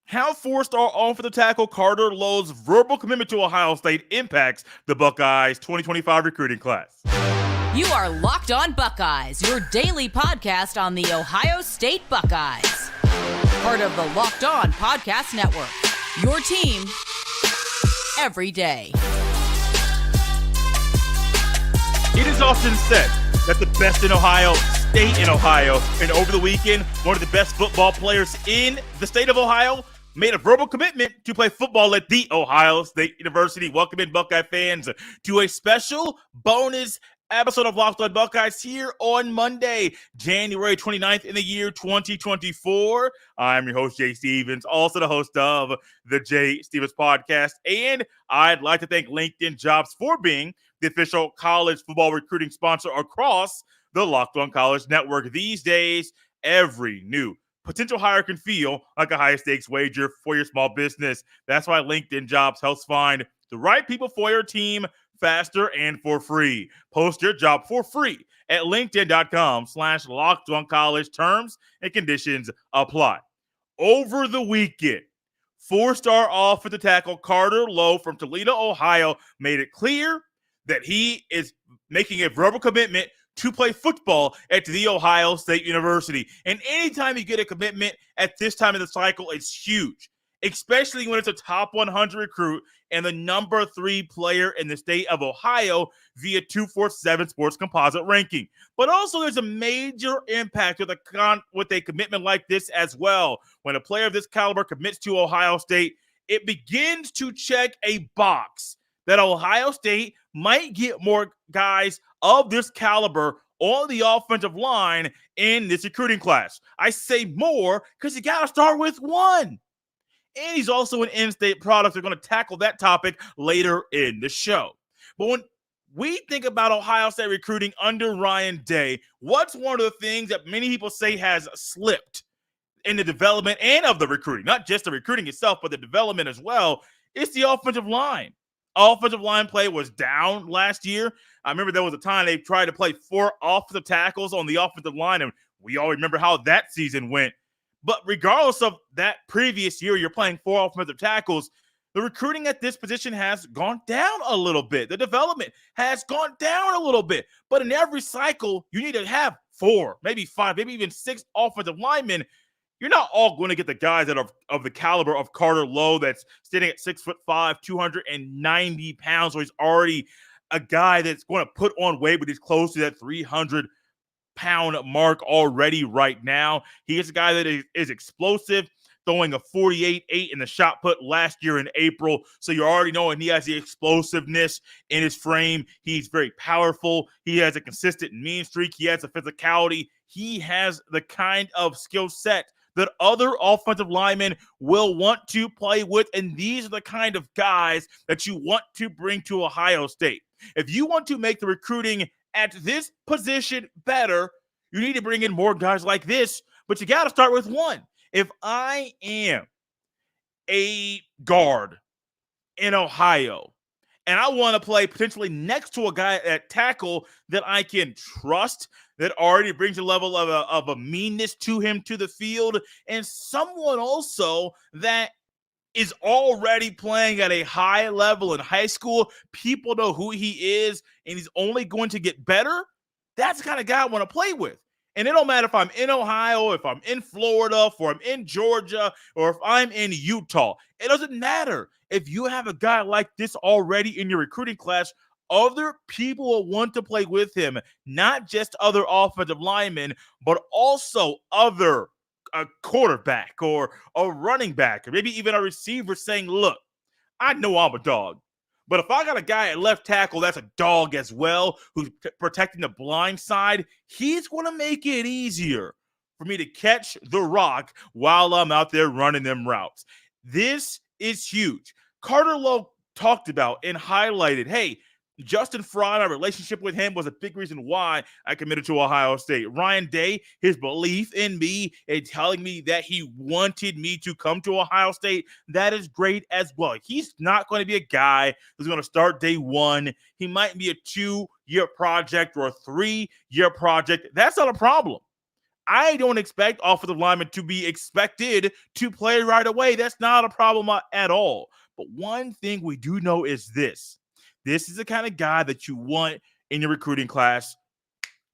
How four-star offensive tackle Carter Lowe's verbal commitment to Ohio State impacts the Buckeyes' 2025 recruiting class. You are Locked On Buckeyes, your daily podcast on the Ohio State Buckeyes. Part of the Locked On Podcast Network, your team every day. It is often said that the best in Ohio stay in Ohio, and over the weekend, one of the best football players in the state of Ohio made a verbal commitment to play football at The Ohio State University. Welcome in, Buckeye fans, to a special bonus episode of Locked On Buckeyes here on Monday, January 29th in the year 2024. I'm your host, Jay Stevens, also the host of the Jay Stevens Podcast, and I'd like to thank LinkedIn Jobs for being the official college football recruiting sponsor across the Locked On College Network. These days, every new potential hire can feel like a high-stakes wager for your small business. That's why LinkedIn Jobs helps find the right people for your team faster and for free. Post your job for free at linkedin.com/lockedoncollege. Terms and conditions apply. Over the weekend, four-star offensive tackle Carter Lowe from Toledo, Ohio, made it clear that he is making a verbal commitment to play football at The Ohio State University. And anytime you get a commitment at this time of the cycle, it's huge, especially when it's a top 100 recruit and the number 3 player in the state of Ohio via 247 Sports Composite ranking. But also there's a major impact with a commitment like this as well. When a player of this caliber commits to Ohio State, it begins to check a box that Ohio State might get more guys of this caliber on the offensive line in this recruiting class. I say more because you got to start with one. And he's also an in-state product. We're going to tackle that topic later in the show. But when we think about Ohio State recruiting under Ryan Day, what's one of the things that many people say has slipped in the development and of the recruiting, not just the recruiting itself, but the development as well, is the offensive line. Offensive line play was down last year. I remember there was a time they tried to play 4 offensive tackles on the offensive line, and we all remember how that season went. But regardless of that previous year, you're playing 4 offensive tackles, the recruiting at this position has gone down a little bit. The development has gone down a little bit. But in every cycle, you need to have 4, maybe 5, maybe even 6 offensive linemen. You're not all going to get the guys that are of the caliber of Carter Lowe that's sitting at 6'5", 290 pounds. So he's already a guy that's going to put on weight, but he's close to that 300-pound mark already right now. He is a guy that is explosive, throwing a 48.8 in the shot put last year in April. So you're already knowing he has the explosiveness in his frame. He's very powerful. He has a consistent mean streak. He has a physicality. He has the kind of skill set that other offensive linemen will want to play with, and these are the kind of guys that you want to bring to Ohio State. If you want to make the recruiting at this position better, you need to bring in more guys like this, but you got to start with one. If I am a guard in Ohio and I want to play potentially next to a guy at tackle that I can trust, that already brings a level of a meanness to him to the field, and someone also that is already playing at a high level in high school, people know who he is, and he's only going to get better, that's the kind of guy I want to play with. And it don't matter if I'm in Ohio, if I'm in Florida, or I'm in Georgia, or if I'm in Utah. It doesn't matter. If you have a guy like this already in your recruiting class, other people will want to play with him, not just other offensive linemen, but also other quarterback or a running back, or maybe even a receiver saying, look, I know I'm a dog, but if I got a guy at left tackle that's a dog as well, who's protecting the blind side, he's going to make it easier for me to catch the rock while I'm out there running them routes. This is huge. Carter Lowe talked about and highlighted, hey, Justin Fry, our relationship with him was a big reason why I committed to Ohio State. Ryan Day, his belief in me and telling me that he wanted me to come to Ohio State, that is great as well. He's not going to be a guy who's going to start day one. He might be a 2-year project or a 3-year project. That's not a problem. I don't expect offensive linemen to be expected to play right away. That's not a problem at all. But one thing we do know is this. This is the kind of guy that you want in your recruiting class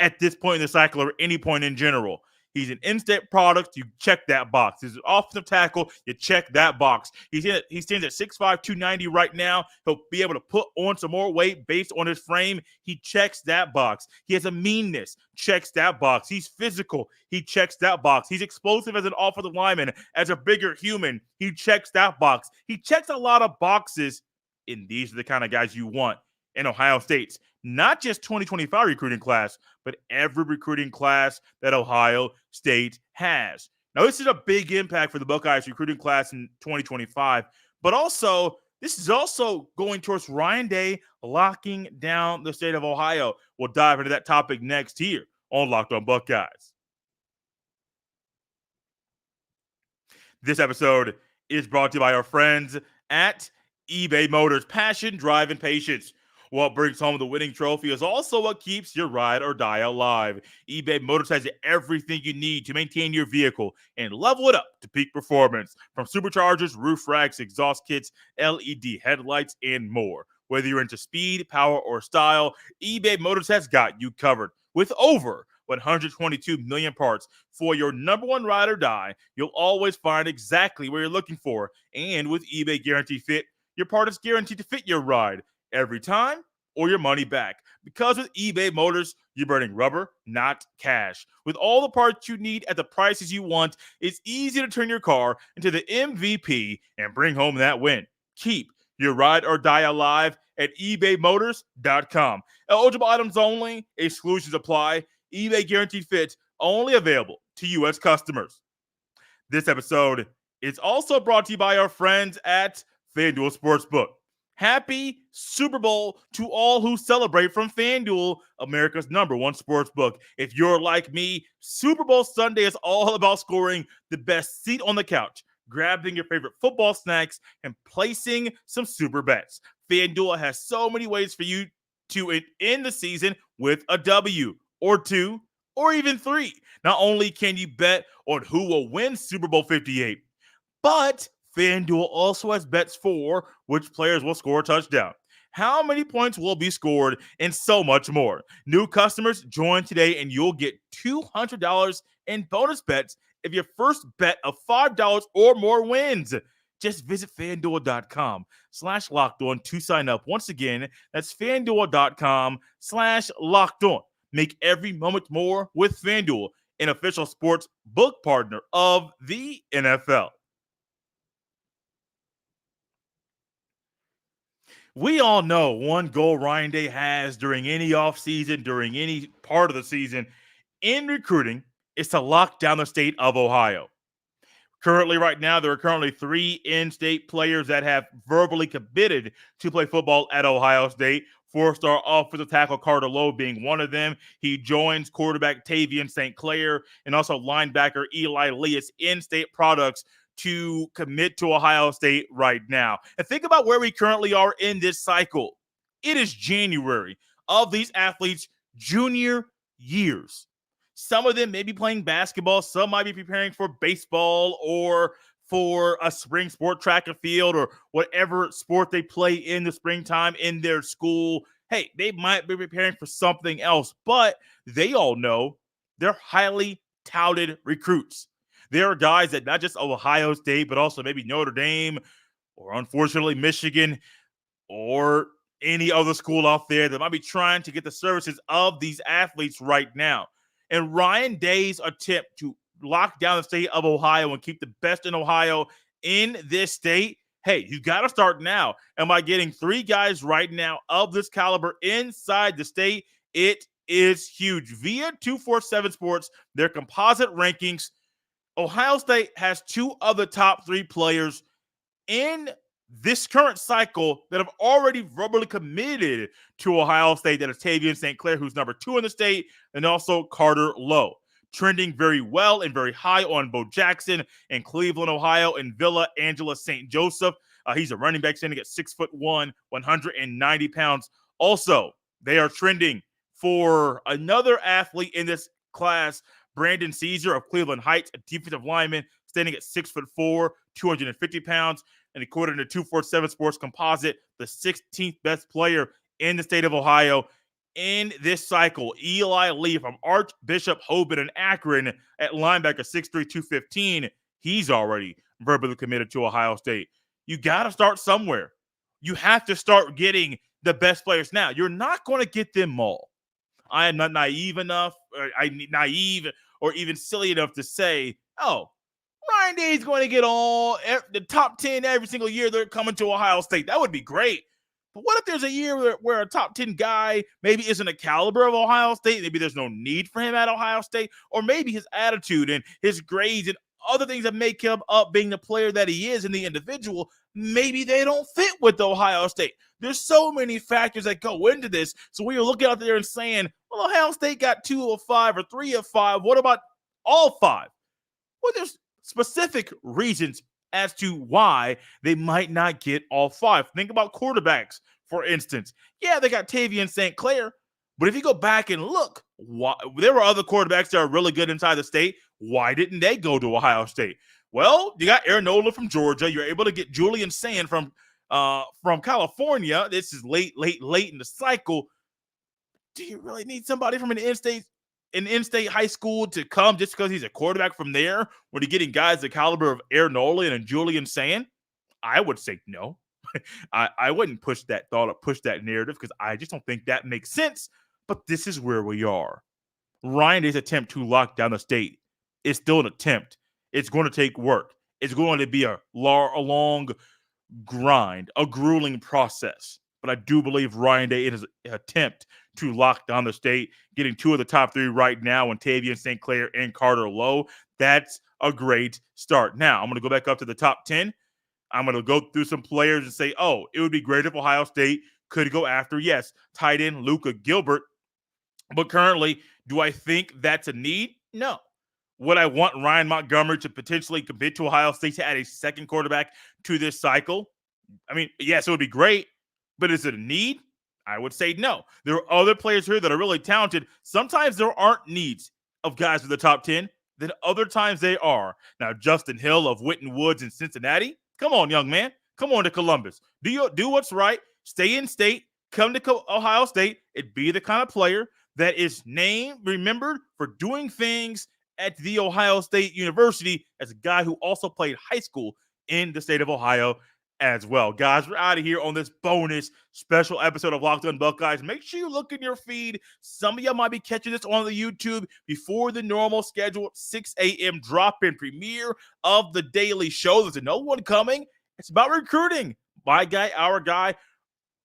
at this point in the cycle or any point in general. He's an in-state product. You check that box. He's an offensive tackle. You check that box. He stands at 6'5", 290 right now. He'll be able to put on some more weight based on his frame. He checks that box. He has a meanness. Checks that box. He's physical. He checks that box. He's explosive as an offensive lineman. As a bigger human, he checks that box. He checks a lot of boxes, and these are the kind of guys you want in Ohio State's not just 2025 recruiting class, but every recruiting class that Ohio State has. Now, this is a big impact for the Buckeyes recruiting class in 2025, but also this is also going towards Ryan Day locking down the state of Ohio. We'll dive into that topic next here on Locked On Buckeyes. This episode is brought to you by our friends at eBay Motors. Passion, drive, and patience. What brings home the winning trophy is also what keeps your ride or die alive. eBay Motors has everything you need to maintain your vehicle and level it up to peak performance. From superchargers, roof racks, exhaust kits, LED headlights, and more. Whether you're into speed, power, or style, eBay Motors has got you covered. With over 122 million parts for your number one ride or die, you'll always find exactly what you're looking for. And with eBay Guaranteed Fit, your part is guaranteed to fit your ride every time or your money back. Because with eBay Motors, you're burning rubber, not cash. With all the parts you need at the prices you want, it's easy to turn your car into the MVP and bring home that win. Keep your ride or die alive at ebaymotors.com. Eligible items only, exclusions apply. eBay Guaranteed Fit only available to U.S. customers. This episode is also brought to you by our friends at FanDuel Sportsbook. Happy Super Bowl to all who celebrate from FanDuel, America's #1 sportsbook. If you're like me, Super Bowl Sunday is all about scoring the best seat on the couch, grabbing your favorite football snacks, and placing some super bets. FanDuel has so many ways for you to end the season with a W, or 2, or even 3. Not only can you bet on who will win Super Bowl 58, but FanDuel also has bets for which players will score a touchdown, how many points will be scored, and so much more. New customers, join today and you'll get $200 in bonus bets if your first bet of $5 or more wins. Just visit FanDuel.com/LockedOn to sign up. Once again, that's FanDuel.com/LockedOn. Make every moment more with FanDuel, an official sports book partner of the NFL. We all know one goal Ryan Day has during any offseason, during any part of the season in recruiting is to lock down the state of Ohio. Currently, right now, there are currently 3 in-state players that have verbally committed to play football at Ohio State. 4-star offensive tackle Carter Lowe being one of them. He joins quarterback Tavian St. Clair and also linebacker Eli Leas, in-state products, to commit to Ohio State right now. And think about where we currently are in this cycle. It is January of these athletes' junior years. Some of them may be playing basketball. Some might be preparing for baseball or for a spring sport, track and field, or whatever sport they play in the springtime in their school. Hey, they might be preparing for something else, but they all know they're highly touted recruits. There are guys that not just Ohio State, but also maybe Notre Dame or unfortunately Michigan or any other school out there that might be trying to get the services of these athletes right now. And Ryan Day's attempt to lock down the state of Ohio and keep the best in Ohio in this state, hey, you got to start now. And by getting 3 guys right now of this caliber inside the state, it is huge. Via 247 Sports, their composite rankings, Ohio State has 2 of the top 3 players in this current cycle that have already verbally committed to Ohio State. That is Tavian St. Clair, who's number 2 in the state, and also Carter Lowe. Trending very well and very high on Bo Jackson in Cleveland, Ohio, and Villa Angela St. Joseph. He's a running back standing at 6'1", 190 pounds. Also, they are trending for another athlete in this class, Brandon Caesar of Cleveland Heights, a defensive lineman standing at 6'4", 250 pounds. And according to 247 Sports Composite, the 16th best player in the state of Ohio in this cycle. Eli Lee from Archbishop Hoban in Akron at linebacker, 6'3", 215. He's already verbally committed to Ohio State. You got to start somewhere. You have to start getting the best players now. You're not going to get them all. I am not naive enough, or even silly enough to say, oh, Ryan Day is going to get all the top 10 every single year they're coming to Ohio State. That would be great. But what if there's a year where a top 10 guy maybe isn't a caliber of Ohio State? Maybe there's no need for him at Ohio State, or maybe his attitude and his grades and other things that make him up being the player that he is and the individual, maybe they don't fit with Ohio State. There's so many factors that go into this. So when you're looking out there and saying, well, Ohio State got 2 of 5 or 3 of 5, what about all 5? Well, there's specific reasons as to why they might not get all 5. Think about quarterbacks, for instance. Yeah, they got Tavian St. Clair, but if you go back and look, there were other quarterbacks that are really good inside the state. Why didn't they go to Ohio State? Well, you got Aaron Nola from Georgia. You're able to get Julian Sand from California. This is late in the cycle. Do you really need somebody from an in-state high school to come just because he's a quarterback from there when you're getting guys the caliber of Aaron Nolan and Julian Sand? I would say no. I wouldn't push that thought or push that narrative because I just don't think that makes sense. But this is where we are. Ryan Day's attempt to lock down the state is still an attempt. It's going to take work. It's going to be a long grind, a grueling process. But I do believe Ryan Day in his attempt to lock down the state, getting 2 of the top 3 right now in Tavian St. Clair and Carter Lowe. That's a great start. Now, I'm going to go back up to the top 10. I'm going to go through some players and say, oh, it would be great if Ohio State could go after, yes, tight end Luka Gilbert. But currently, do I think that's a need? No. Would I want Ryan Montgomery to potentially commit to Ohio State to add a second quarterback to this cycle? I mean, yes, it would be great, but is it a need? I would say no. There are other players here that are really talented. Sometimes there aren't needs of guys in the top 10. Then other times they are. Now, Justin Hill of Winton Woods in Cincinnati. Come on, young man. Come on to Columbus. Do what's right. Stay in state. Come to Ohio State and be the kind of player that is remembered for doing things at The Ohio State University as a guy who also played high school in the state of Ohio as well. Guys, we're out of here on this bonus special episode of Locked On Buckeyes. Make sure you look in your feed. Some of y'all might be catching this on the YouTube before the normal scheduled 6 a.m. drop-in premiere of the daily show. There's another one coming. It's about recruiting. My guy, our guy,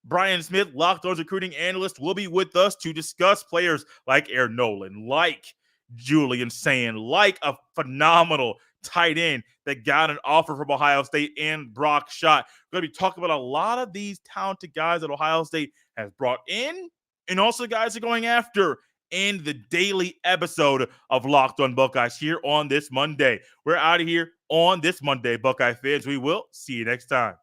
Brian Smith, Locked On recruiting analyst, will be with us to discuss players like Aaron Nolan, like Julian Sand, like a phenomenal tight end that got an offer from Ohio State and Brock Schott. We're going to be talking about a lot of these talented guys that Ohio State has brought in and also guys that are going after in the daily episode of Locked On Buckeyes here on this Monday. We're out of here on this Monday, Buckeye fans. We will see you next time.